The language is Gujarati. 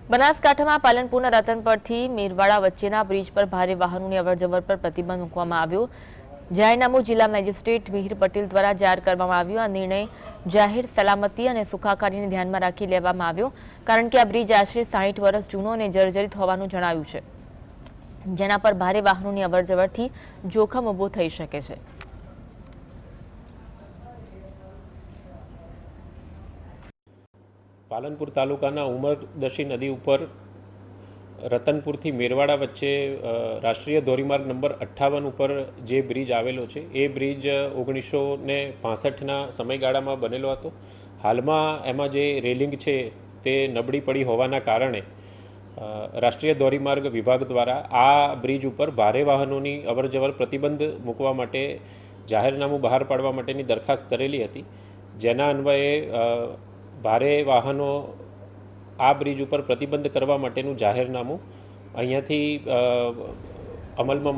બનાસકાંઠામાં પાલનપુરના રતનપરથી મેરવાડા વચ્ચેના બ્રિજ પર ભારે વાહનોની અવરજવર પર પ્રતિબંધ મૂકવામાં આવ્યો। જાહેરનામું જિલ્લા મેજિસ્ટ્રેટ મિહિર પટેલ દ્વારા જાહેર કરવામાં આવ્યું। આ નિર્ણય જાહેર સલામતી અને સુખાકારીને ધ્યાનમાં રાખી લેવામાં આવ્યો, કારણ કે આ બ્રિજ આશરે 60 વર્ષ જૂનો અને જર્જરિત હોવાનું જણાવ્યું છે, જેના પર ભારે વાહનોની અવરજવરથી જોખમ ઊભું થઈ શકે છે। પાલનપુર તાલુકાના ઉમરદશી નદી ઉપર રતનપુરથી મેરવાડા વચ્ચે રાષ્ટ્રીય ધોરીમાર્ગ નંબર 58 ઉપર જે બ્રિજ આવેલો છે એ બ્રિજ 1965ના સમયગાળામાં બનેલો હતો। હાલમાં એમાં જે રેલિંગ છે તે નબળી પડી હોવાના કારણે રાષ્ટ્રીય ધોરીમાર્ગ વિભાગ દ્વારા આ બ્રિજ ઉપર ભારે વાહનોની અવરજવર પ્રતિબંધ મૂકવા માટે જાહેરનામું બહાર પાડવા માટેની દરખાસ્ત કરેલી હતી, જેના અન્વયે ભારે વાહનો આ બ્રિજ ઉપર પ્રતિબંધ કરવા માટેનું જાહેરનામું અહીંયાથી અમલમાં